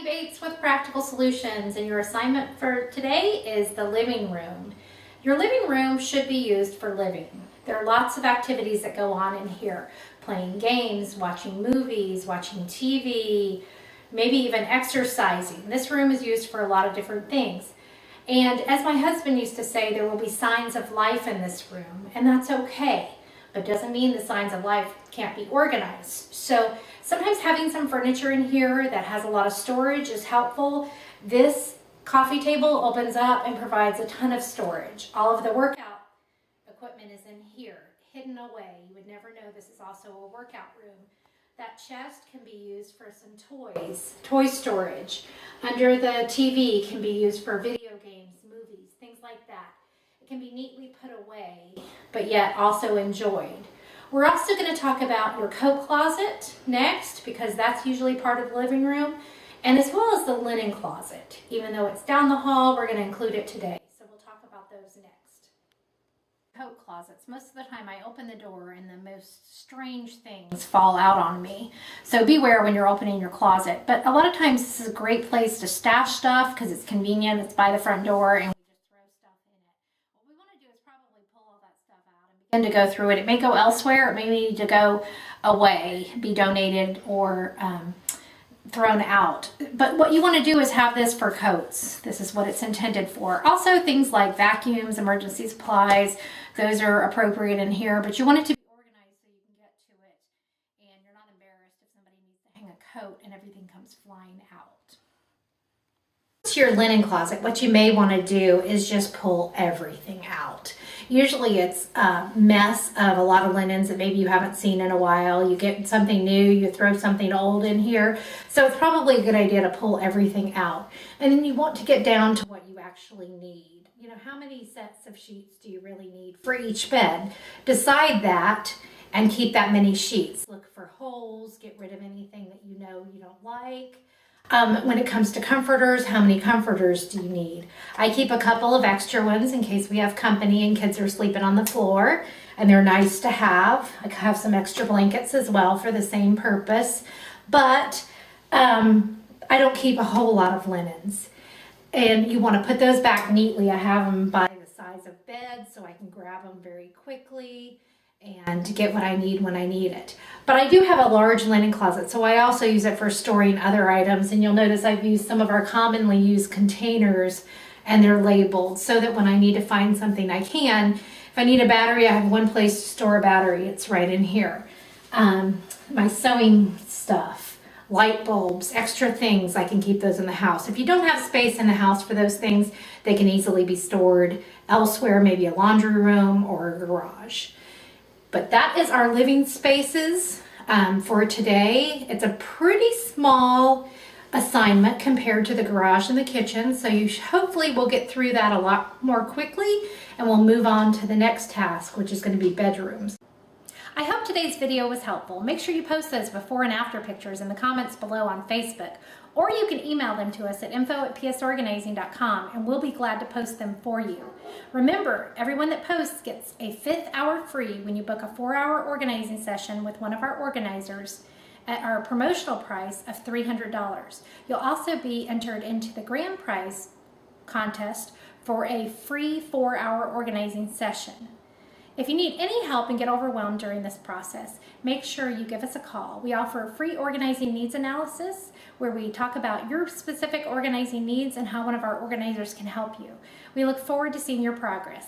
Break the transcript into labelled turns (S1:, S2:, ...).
S1: Bates with Practical Solutions, and your assignment for today is the living room. Your living room should be used for living. There are lots of activities that go on in here. Playing games, watching movies, watching TV, maybe even exercising. This room is used for a lot of different things. And as my husband used to say, there will be signs of life in this room, and that's okay. But doesn't mean the signs of life can't be organized. So sometimes having some furniture in here that has a lot of storage is helpful. This coffee table opens up and provides a ton of storage. All of the workout equipment is in here, hidden away. You would never know this is also a workout room. That chest can be used for some toys, toy storage. Under the TV can be used for video games, movies, things like that. It can be neatly put away, but yet also enjoyed. We're also going to talk about your coat closet next, because that's usually part of the living room, and as well as the linen closet. Even though it's down the hall, we're going to include it today. So we'll talk about those next. Coat closets. Most of the time I open the door and the most strange things fall out on me. So beware when you're opening your closet. But a lot of times this is a great place to stash stuff because it's convenient. It's by the front door and we just throw stuff in it. What we want to do is probably pull all that stuff out and begin to go through it. It may go elsewhere. It may need to go away, be donated or thrown out. But what you want to do is have this for coats. This is what it's intended for. Also things like vacuums, emergency supplies, those are appropriate in here, but you want it to be organized so you can get to it and you're not embarrassed if somebody needs to hang a coat and everything comes flying out. To your linen closet, what you may want to do is just pull everything out. Usually it's a mess of a lot of linens that maybe you haven't seen in a while. You get something new, you throw something old in here. So it's probably a good idea to pull everything out. And then you want to get down to what you actually need. You know, how many sets of sheets do you really need for each bed? Decide that and keep that many sheets. Look for holes, get rid of anything that you know you don't like. When it comes to comforters, how many comforters do you need? I keep a couple of extra ones in case we have company and kids are sleeping on the floor, and they're nice to have. I have some extra blankets as well for the same purpose, but I don't keep a whole lot of linens. And you want to put those back neatly. I have them by the size of bed so I can grab them very quickly and get what I need when I need it. But I do have a large linen closet, so I also use it for storing other items. And you'll notice I've used some of our commonly used containers, and they're labeled so that when I need to find something I can. If I need a battery, I have one place to store a battery. It's right in here. My sewing stuff, light bulbs, extra things, I can keep those in the house. If you don't have space in the house for those things, they can easily be stored elsewhere, maybe a laundry room or a garage. But that is our living spaces for today. It's a pretty small assignment compared to the garage and the kitchen, so you hopefully will get through that a lot more quickly, and we'll move on to the next task, which is going to be bedrooms. I hope today's video was helpful. Make sure you post those before and after pictures in the comments below on Facebook, or you can email them to us at info@psorganizing.com and we'll be glad to post them for you. Remember, everyone that posts gets a 5th hour free when you book a 4-hour organizing session with one of our organizers at our promotional price of $300. You'll also be entered into the grand prize contest for a free 4-hour organizing session. If you need any help and get overwhelmed during this process, make sure you give us a call. We offer a free organizing needs analysis where we talk about your specific organizing needs and how one of our organizers can help you. We look forward to seeing your progress.